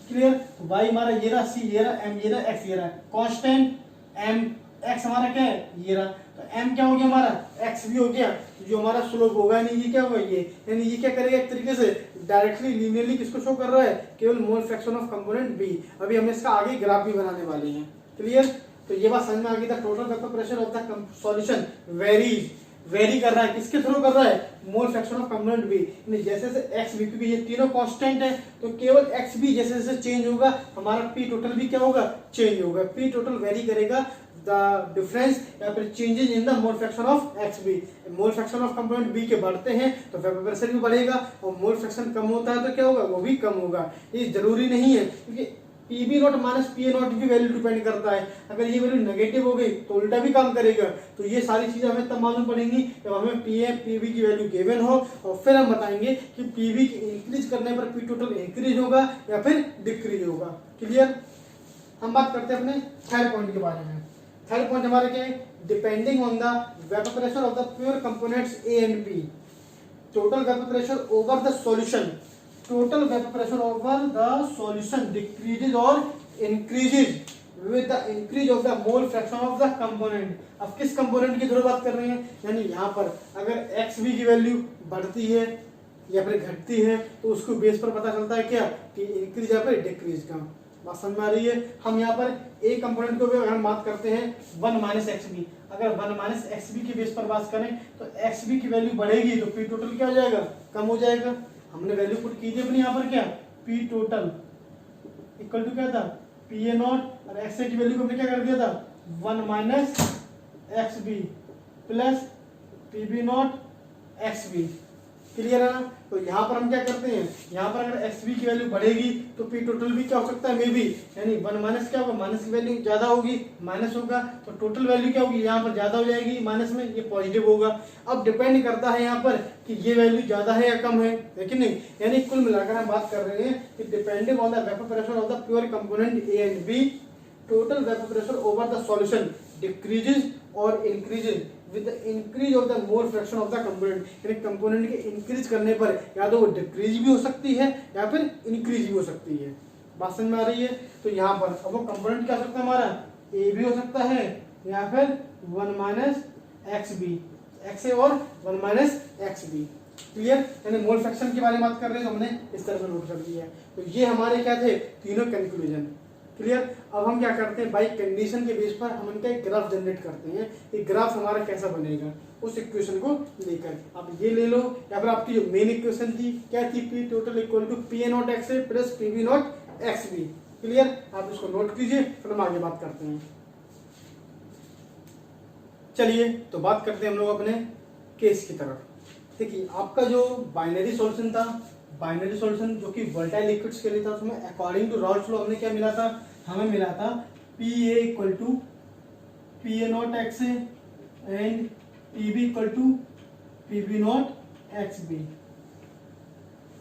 क्लियर। y हमारा ये रहा, c ये रहा, m ये रहा, x ये रहा, कांस्टेंट m, x हमारा क्या है ये रहा, तो m क्या हो गया हमारा, x भी हो गया, तो जो हमारा स्लोप होगा नहीं ये क्या होगा ये, यानी ये क्या करेगा एक तरीके से डायरेक्टली लीनियरली किसको शो कर रहा है, केवल मोल फ्रैक्शन ऑफ कंपोनेंट b। अभी हम इसका आगे ग्राफ भी बनाने वाले हैं, क्लियर। तो ये बात समझ में आ गई था, total vapour pressure of the solution vary कर रहा है, किसके थ्रू कर रहा है, mole fraction of component B. जैसे जैसे एक्स बी, क्योंकि ये तीनों कांस्टेंट है, तो केवल एक्स बी जैसे जैसे चेंज होगा हमारा पी टोटल भी क्या होगा, चेंज होगा। पी टोटल वेरी करेगा द डिफरेंस या फिर changes in the mole fraction of X B. Mole fraction of component B के बढ़ते हैं तो वेपर प्रेशर भी बढ़ेगा, और मोल फ्रैक्शन कम होता है तो क्या होगा, वो भी कम होगा। ये जरूरी नहीं है, क्योंकि P not minus P not की वैल्यू डिपेंड करता है। अगर ये वैल्यू नेगेटिव हो गई तो उल्टा भी काम करेगा। तो ये सारी चीजें हमें तब मालूम पड़ेंगी जब हमें पी ए पी बी की वैल्यू गिवन हो, और फिर हम बताएंगे कि पी बी इंक्रीज करने पर पी टोटल इंक्रीज होगा या फिर डिक्रीज होगा, क्लियर। हम बात करते हैं अपने थर्ड पॉइंट के बारे में। थर्ड पॉइंट हमारा क्या है, depending on the vapour pressure of the pure components A and B, total vapour pressure over the solution, total vapor pressure over the solution decreases or increases with the increase of the mole fraction of the component। अब किस component की जरूर बात कर रहे हैं, यानी यहाँ पर अगर xv की वैल्यू बढ़ती है या फिर घटती है तो उसको बेस पर पता चलता है क्या कि इंक्रीज या फिर डिक्रीज का। बात समझ में आ रही है। हम यहाँ पर एक कंपोनेंट को भी अगर हम बात करते हैं 1 माइनस एक्सबी, अगर 1 माइनस एक्सबी के बेस पर बात करें तो एक्सबी की वैल्यू बढ़ेगी तो पी टोटल क्या हो जाएगा, कम हो जाएगा। हमने वैल्यू पुट की थी अपनी यहाँ पर क्या, पी टोटल इक्वल टू क्या था, पी ए नॉट, और एक्स ए की वैल्यू को हमने क्या कर दिया था 1 minus X B plus P B not X B, clear है ना। तो यहाँ पर हम क्या करते हैं, यहाँ पर अगर एक्स बी की वैल्यू बढ़ेगी तो पी टोटल भी क्या हो सकता है, मे बी, यानी 1 माइनस क्या होगा, माइनस की वैल्यू ज्यादा होगी, माइनस होगा तो टोटल वैल्यू क्या होगी, यहाँ पर ज्यादा हो जाएगी माइनस में, ये पॉजिटिव होगा। अब डिपेंड करता है यहाँ पर कि ये वैल्यू ज्यादा है या कम है कि नहीं। यानी कुल मिलाकर हम बात कर रहे हैं कि depending on the vapour pressure of the pure component A and B, total vapour pressure over the solution decreases और increases with the increase of the mole fraction of the component। यानी कंपोनेंट के increase करने पर या तो वो decrease भी हो सकती है या फिर इंक्रीज भी हो सकती है। बात समझ में आ रही है। तो यहाँ पर अब वो कंपोनेंट क्या हो सकता है हमारा, ए भी हो सकता है या फिर 1 minus X B, x A और 1 माइनस एक्स बी, क्लियर। यानी मोल फ्रैक्शन के बारे में बात कर रहे हैं तो हमने इस तरह से नोट कर दिया है। तो ये हमारे क्या थे, तीनों कंक्लूजन, क्लियर। अब हम क्या करते हैं, बाई कंडीशन के बेस पर हम इनका एक ग्राफ जनरेट करते हैं। एक ग्राफ हमारा कैसा बनेगा उस इक्वेशन को लेकर, आप ये ले लो या फिर आपकी जो मेन इक्वेशन थी क्या थी, P total equal to P A not X A plus P B not X B, clear. आप इसको नोट कीजिए फिर हम आगे बात करते हैं। चलिए तो बात करते हैं हम लोग अपने केस की तरफ। देखिए आपका जो बाइनरी सॉल्यूशन था, बाइनरी सॉल्यूशन जो कि वोलेटाइल लिक्विड्स के लिए था, उसमें अकॉर्डिंग टू राउल्ट लॉ हमने क्या मिला था, हमें मिला था P A equal to P A not X A and P B equal to P B not X B,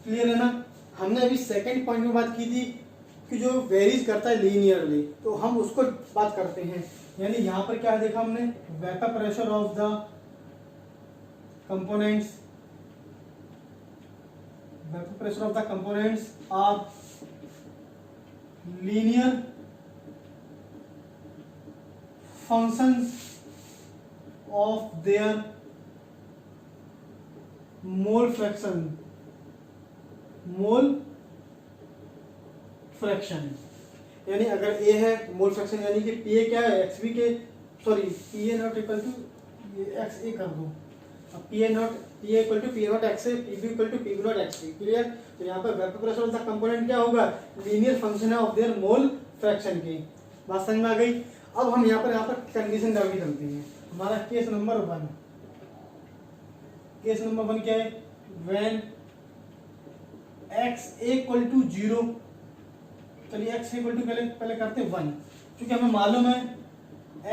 clear है ना। हमने अभी सेकंड पॉइंट में बात की थी कि जो वेरीज करता है लीनियरली, तो हम उसको बात करते हैं। यानी यहां पर क्या देखा हमने, vapour pressure of the components, vapour pressure of the components are linear functions of their mole fraction, यानी अगर A है मोल फ्रैक्शन, यानी कि PA क्या है, XB के, sorry PA naught equal to XA कर दो, अब PA equal to P not X A, PB equal to PB naught X, clear. तो यहाँ पर vapour pressure of the component क्या होगा, लीनियर फंक्शन है ऑफ देयर मोल फ्रैक्शन की। बात समझ में आ गई। अब हम यहाँ पर कंडीशन डाल के चलते हैं। हमारा केस नंबर 1, केस नंबर 1 क्या है, when X A equal to 0, चलिए एक्स इक्वल टू पहले करते हैं 1, क्योंकि हमें मालूम है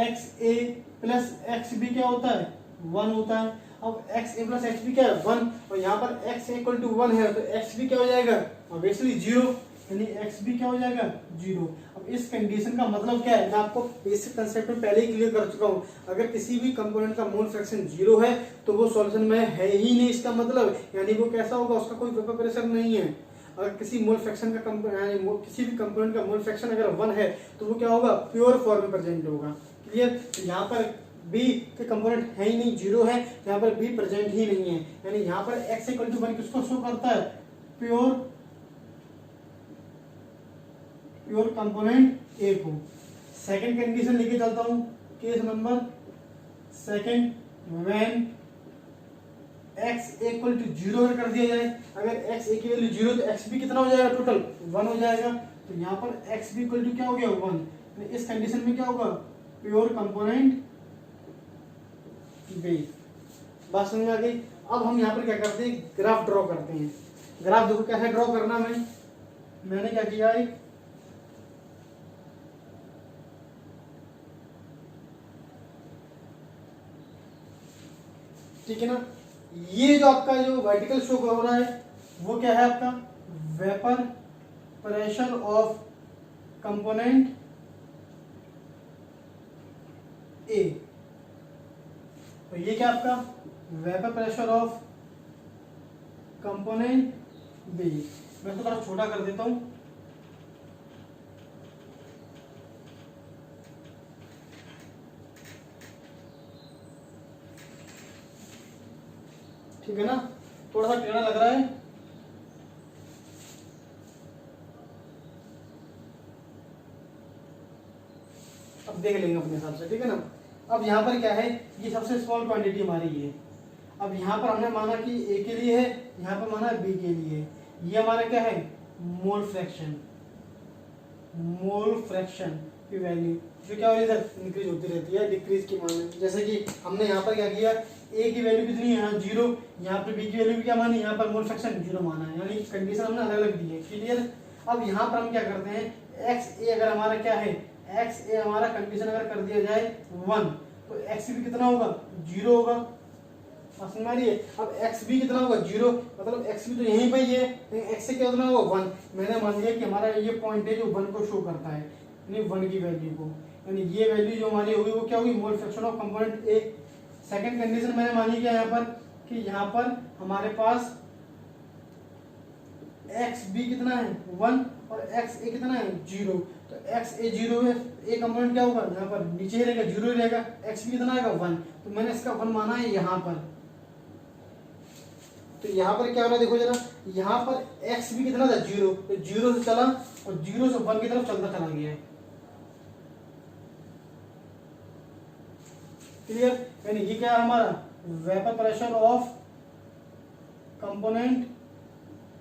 x A plus X B क्या होता है, 1 होता है। अब x A plus X B क्या है, 1, और यहाँ पर एक्स इक्वल टू 1 है तो एक्स बी क्या हो जाएगा, ऑब्वियसली 0, यानी एक्स भी क्या हो जाएगा 0। अब इस कंडीशन का मतलब क्या है, मैं आपको बेसिक कंसेप्ट में पहले ही क्लियर कर चुका हूँ। अगर किसी भी कंपोनेंट का मोल फ्रैक्शन 0 है तो वो सॉल्यूशन में है ही नहीं, इसका मतलब यानी वो कैसा होगा, उसका कोई वेपर प्रेशर नहीं है। अगर किसी मोल फ्रैक्शन का किसी भी कंपोनेंट का मोल फ्रैक्शन अगर 1 है तो वो क्या होगा, प्योर फॉर्म में प्रेजेंट होगा। क्लियर। यहाँ पर बी के कंपोनेंट है ही नहीं, 0 है, यहाँ पर बी प्रेजेंट ही नहीं है, यानी यहाँ पर x इक्वल टू 1 किसको शो करता है, प्योर कंपोनेंट ए को। सेकंड कंडीशन लेके चलता हूं, case number second, when x equal to 0 अगर कर दिया जाए, अगर x a की वैल्यू 0 तो x भी कितना हो जाएगा, टोटल 1 हो जाएगा। तो यहाँ पर x भी इक्वल टू क्या हो गया 1। इस कंडीशन में क्या होगा, प्योर कंपोनेंट बी। बात समझ में आ गई। अब हम यहाँ पर क्या करते हैं, ग्राफ ड्रॉ करते हैं। ग्राफ देखो कैसे ड्रॉ करना, मैंने क्या किया है, ठीक है ना, ये जो आपका जो वर्टिकल शो हो रहा है वो क्या है आपका, vapour pressure of component A. तो ये क्या आपका vapour pressure of component B. मैं इसको थोड़ा छोटा कर देता हूं, ठीक है ना, थोड़ा सा टेढ़ा लग रहा है। अब देख लेंगे अपने हिसाब से, ठीक है ना। अब यहाँ पर क्या है, ये सबसे स्मॉल क्वांटिटी हमारी ये। अब यहाँ पर हमने माना कि ए के लिए है, यहाँ पर माना बी के लिए। ये हमारा क्या है, मोल फ्रैक्शन की वैल्यू जो क्या हो रही है, इंक्रीज होती रहती है डिक्रीज की मान। जैसे कि हमने यहाँ पर क्या किया, ए की वैल्यू कितनी है यहाँ 0, यहाँ पर बी की वैल्यू भी क्या मानी, यहाँ पर मोल फ्रैक्शन 0 माना है, यानी कंडीशन हमने अलग अलग दी है। क्लियर। अब यहाँ पर हम क्या करते हैं, एक्स ए अगर हमारा क्या है, एक्स ए हमारा कंडीशन अगर कर दिया जाए 1 तो एक्स भी कितना होगा, 0 होगा। समझ में आ रही है। अब एक्स भी कितना होगा 0, मतलब एक्स भी तो यहीं पे ही है, एक्स से क्या कितना होगा 1। मैंने मान लिया कि हमारा ये पॉइंट है जो 1 को शो करता है, यानी 1 की वैल्यू को, यानी ये वैल्यू जो हमारी होगी वो क्या होगी, मोल fraction of component A. Second condition मैंने मानी क्या यहाँ पर, कि यहाँ पर हमारे पास एक्स बी कितना है 1 और एक्स ए कितना है 0। तो एक्स ए 0 है, ए कंपोनेंट क्या होगा, यहाँ पर नीचे ही रहेगा, 0 ही रहेगा। एक्स बी कितना आएगा 1, तो मैंने इसका 1 माना है यहाँ पर। तो यहाँ पर क्या हो रहा है देखो जरा, यहाँ पर एक्स भी कितना था 0, तो 0 से चला और 0 से 1 की तरफ चलता चला गया है। क्लियर। यानी ये क्या है हमारा, vapour pressure of component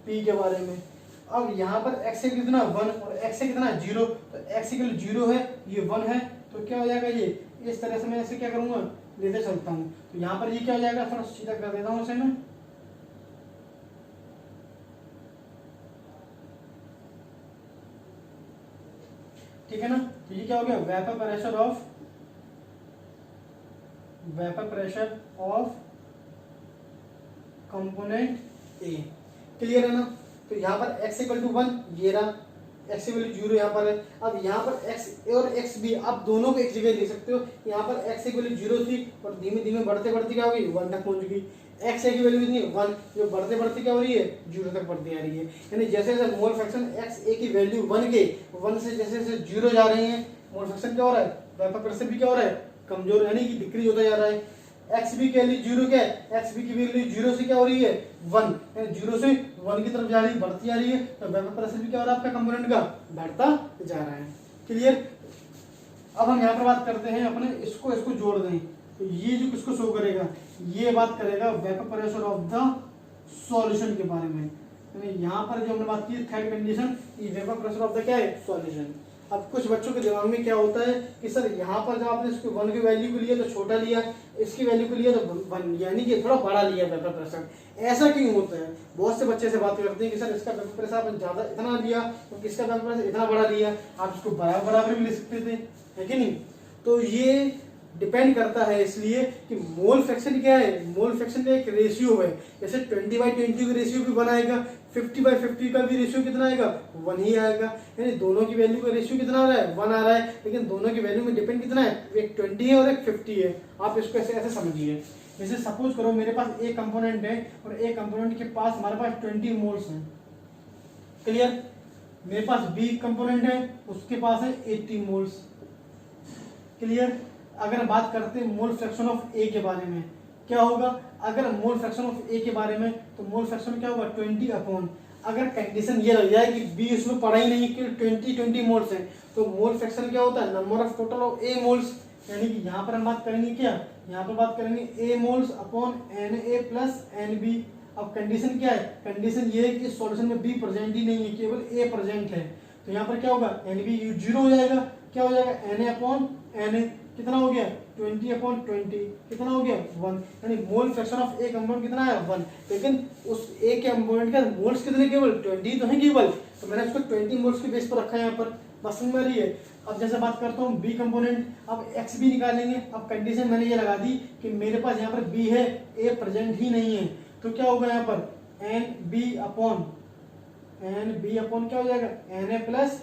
P के बारे में। अब यहाँ पर x से कितना 1 और x से कितना 0, तो x इक्वल 0 है, ये 1 है, तो क्या हो जाएगा ये, इस तरह से मैं इसे क्या करूंगा, लेते चलता हूँ। तो यहाँ पर ये क्या हो जाएगा, थोड़ा सीधा कर देता हूँ इसे मैं, ठीक है ना। तो ये क्या हो गया, vapour pressure of component A. Clear है ना। तो यहाँ पर x इक्वल टू 1 ये रहा, x इक्वल टू 0 यहाँ पर है। अब यहाँ पर x और x भी आप दोनों को एक जगह ले सकते हो। यहाँ पर x इक्वल टू 0 थी और धीमे धीमे बढ़ते बढ़ते क्या होगी 1 तक पहुंच गई। x की वैल्यू कितनी 1, जो बढ़ते बढ़ते क्या हो रही है 0 तक बढ़ती आ रही है। यानी जैसे जैसे मोल फ्रैक्शन x a की वैल्यू 1 के 1 से जैसे जैसे 0 जा रही है, मोल फ्रैक्शन क्या हो रहा है, वेपर प्रेशर भी क्या हो रहा है, कमजोर यानी कि डिक्रीज होता जा रहा है। एक्स बी की वैल्यू 0 क्या है, एक्स बी की वैल्यू 0 से क्या हो रही है 1, यानी 0 से 1 की तरफ जा रही है, बढ़ती आ रही है। तो वेपर प्रेशर भी क्या हो रहा है आपका कंपोनेंट का, बढ़ता जा रहा है। क्लियर। अब हम यहाँ पर बात करते हैं अपने इसको जोड़ दें, तो ये जो किसको शो करेगा, ये बात करेगा vapour pressure of the solution के बारे में। यानी यहाँ पर जो हमने बात की थर्ड कंडीशन, ये वेपर प्रेशर ऑफ द क्या है, सॉल्यूशन। अब कुछ बच्चों के दिमाग में क्या होता है कि सर यहाँ पर जब आपने इसको 1 की वैल्यू को लिया तो छोटा लिया, इसकी वैल्यू को लिया तो 1 यानी कि थोड़ा बड़ा लिया वेपर प्रेशर। ऐसा क्यों होता है, बहुत से बच्चे से बात करते हैं कि सर इसका वेपर प्रेशर आपने ज्यादा इतना लिया तो किसका वेपर प्रेशर इतना बड़ा लिया, आप इसको बराबर भी ले सकते थे, है कि नहीं। तो ये डिपेंड करता है, इसलिए कि मोल फ्रैक्शन क्या है, मोल फ्रैक्शन का एक रेशियो है। जैसे 20/20 का रेशियो भी 1 आएगा, 50/50 का भी रेशियो कितना आएगा, 1 ही आएगा। यानी दोनों की वैल्यू का रेशियो कितना आ रहा है, 1 आ रहा है, लेकिन दोनों की वैल्यू में डिपेंड कितना है, एक 20 है और एक 50 है। आप इसको ऐसे ऐसे समझिए। जैसे सपोज करो मेरे पास एक कंपोनेंट है और एक कंपोनेंट के पास हमारे पास 20 मोल्स हैं। क्लियर? मेरे पास बी कंपोनेंट है, उसके पास है 80 मोल्स। क्लियर? अगर बात करते हैं मोल फ्रैक्शन ऑफ ए के बारे में, क्या होगा, अगर मोल फ्रैक्शन ऑफ ए के बारे में, तो मोल फ्रैक्शन क्या होगा, 20 अपॉन, अगर कंडीशन ये लग जाए कि बी इसमें पढ़ा ही नहीं कि 20 मोल्स हैं, तो मोल फ्रैक्शन क्या होता है, number of total of A moles. यानी कि यहाँ पर हम बात करेंगे क्या, यहाँ पर बात करेंगे A moles upon N A plus N B. अब कंडीशन क्या है, कंडीशन ये है कि सॉल्यूशन में बी प्रेजेंट ही नहीं है, केवल ए प्रेजेंट है। तो यहाँ पर क्या होगा, एन बी 0 हो जाएगा, क्या हो जाएगा, N A upon N A, कितना हो गया 20/20, कितना हो गया 1। यानी mole fraction of A compound कितना है 1, लेकिन उस ए के कंपाउंड के मोल्स कितने, केवल 20 तो है केवल, तो मैंने इसको 20 मोल्स के बेस पर रखा है यहाँ पर। बस समझ में आ रही है। अब जैसे बात करता हूँ बी कंपोनेंट, अब एक्स बी निकालेंगे। अब कंडीशन मैंने ये लगा दी कि मेरे पास यहाँ पर बी है, ए प्रेजेंट ही नहीं है, तो क्या होगा यहाँ पर एन बी अपॉन क्या हो जाएगा, N A plus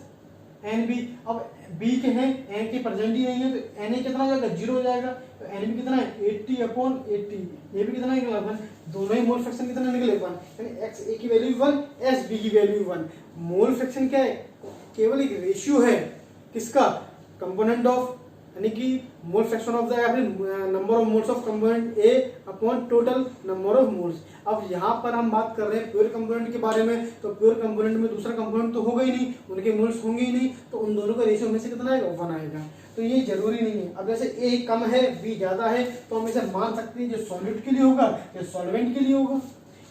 N B. अब बी के हैं, एन के प्रेजेंट ही नहीं है, तो एन ए कितना हो जाएगा, 0 हो जाएगा। तो एन बी कितना है 80/80, ये भी कितना निकला 1, दोनों ही मोल फ्रैक्शन कितना निकले 1। यानी एक्स ए की वैल्यू 1, एस बी की वैल्यू 1। मोल फ्रैक्शन क्या है, केवल एक रेशियो है, किसका, कंपोनेंट ऑफ, यानी कि मोल fraction of the number of moles of component A upon total number of moles. अब यहाँ पर हम बात कर रहे हैं प्योर कंपोनेंट के बारे में, तो प्योर कंपोनेंट में दूसरा कंपोनेंट तो होगा ही नहीं, उनके मोल्स होंगे ही नहीं, तो उन दोनों का रेशियो में से कितना आएगा, 1 आएगा। तो ये जरूरी नहीं है। अब जैसे ए कम है बी ज्यादा है, तो हम इसे मान सकते हैं जो सॉलिड के लिए होगा या सॉल्वेंट के लिए होगा।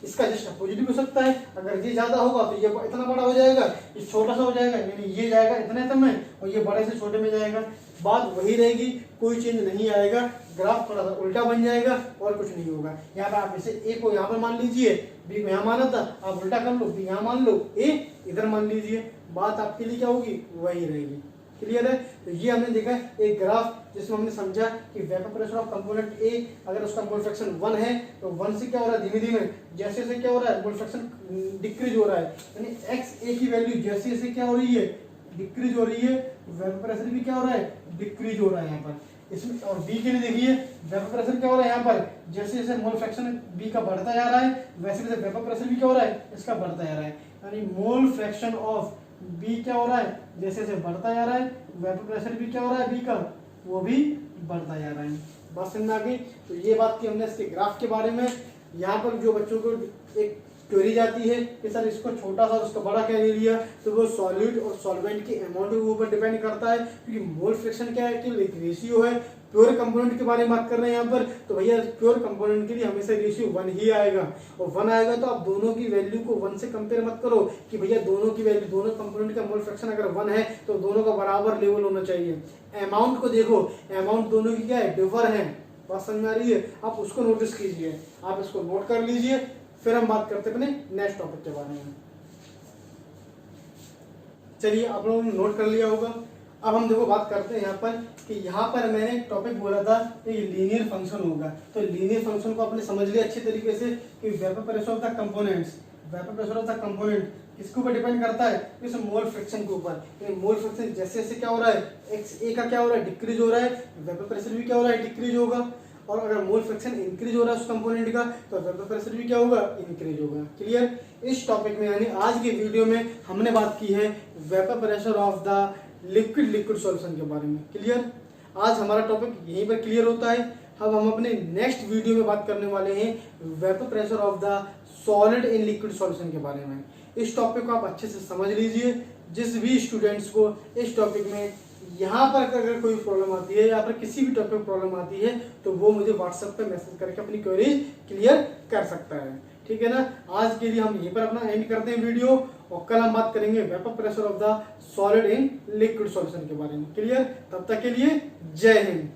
इसका जस्ट अपोजिट भी हो सकता है, अगर ये ज्यादा होगा तो ये इतना बड़ा हो जाएगा, ये छोटा सा हो जाएगा, यानी ये जाएगा इतने तक में और ये बड़े से छोटे में जाएगा। बात वही रहेगी, कोई चेंज नहीं आएगा, ग्राफ थोड़ा सा उल्टा बन जाएगा और कुछ नहीं होगा। यहाँ पर आप इसे ए को यहाँ पर मान लीजिए, बी को यहाँ माना था, आप उल्टा कर लो, बी यहाँ मान लो, ए इधर मान लीजिए, बात आपके लिए क्या होगी, वही रहेगी। क्लियर है? तो ये हमने देखा एक ग्राफ जिसमें हमने समझा कि वेपर प्रेशर ऑफ कंपोनेंट ए, अगर उसका मोल फ्रैक्शन 1 है तो 1 से क्या हो रहा है, धीमे धीमे जैसे जैसे क्या हो रहा है, मोल फ्रैक्शन डिक्रीज हो रहा है। यानी एक्स ए की वैल्यू जैसे जैसे क्या हो रही है, डिक्रीज हो रही है, वेपर प्रेशर भी क्या हो रहा है, डिक्रीज हो रहा है यहाँ पर इसमें। और बी के लिए देखिए वेपर प्रेशर क्या हो रहा है यहाँ पर, जैसे जैसे मोल फ्रैक्शन बी का बढ़ता जा रहा है, वैसे वैसे वेपर प्रेशर भी क्या हो रहा है, इसका बढ़ता जा रहा है। यानी मोल फ्रैक्शन ऑफ बी क्या हो रहा है, जैसे जैसे बढ़ता जा रहा है, वेपर प्रेशर भी क्या हो रहा है बी का, वो भी बढ़ता जा रहा है। बात समझ में आ गई? तो ये बात की हमने इसके ग्राफ के बारे में। यहाँ पर जो बच्चों को एक क्वेरी जाती है कि सर इसको छोटा सा और उसका बड़ा क्या ले लिया, तो वो सॉलिड और सॉल्वेंट के अमाउंट के ऊपर डिपेंड करता है, क्योंकि मोल फ्रैक्शन क्या है कि एक रेशियो है। प्योर कंपोनेंट के बारे में बात कर रहे हैं यहाँ पर, तो भैया प्योर कंपोनेंट के लिए हमेशा रेशियो 1 ही आएगा, और 1 आएगा तो आप दोनों की वैल्यू को 1 से कंपेयर मत करो कि भैया दोनों की वैल्यू, दोनों कंपोनेंट का मोल फ्रैक्शन अगर 1 है तो दोनों का बराबर लेवल होना चाहिए। अमाउंट को देखो, अमाउंट दोनों की क्या है, डिफर है। बात समझ में आ रही है? आप उसको नोटिस कीजिए, आप इसको नोट कर लीजिए, फिर हम बात करते हैं अपने नेक्स्ट टॉपिक के बारे में। चलिए आप लोगों ने नोट कर लिया होगा। अब हम देखो बात करते हैं यहाँ पर कि यहाँ पर मैंने टॉपिक बोला था कि लीनियर फंक्शन होगा, तो लीनियर फंक्शन को आपने समझ लिया अच्छे तरीके से कि vapour pressure of the components, vapour pressure of the component किसके ऊपर डिपेंड करता है, इस मोल फ्रैक्शन के ऊपर। मोल फ्रैक्शन जैसे जैसे क्या हो रहा है, एक्स ए का क्या हो रहा है, डिक्रीज हो रहा है, वेपर प्रेशर भी क्या हो रहा है, डिक्रीज होगा। और अगर मोल फ्रैक्शन इंक्रीज हो रहा है उस कंपोनेंट का, तो वेपर प्रेशर भी क्या होगा, इंक्रीज होगा। क्लियर? इस टॉपिक में यानी आज की वीडियो में हमने बात की है vapour pressure of the liquid solution के बारे में। क्लियर? आज हमारा टॉपिक यहीं पर क्लियर होता है। अब हम अपने नेक्स्ट वीडियो में बात करने वाले हैं vapour pressure of the solid in liquid solution के बारे में। इस टॉपिक को आप अच्छे से समझ लीजिए। जिस भी स्टूडेंट्स को इस टॉपिक में यहाँ पर अगर कोई प्रॉब्लम आती है या फिर किसी भी टॉपिक में प्रॉब्लम आती है, तो वो मुझे व्हाट्सएप पे मैसेज करके अपनी क्वेरी क्लियर कर सकता है। ठीक है ना? आज के लिए हम यहीं पर अपना एंड करते हैं वीडियो, और कल हम बात करेंगे vapour pressure of the solid in liquid solution के बारे में। क्लियर? तब तक के लिए जय हिंद।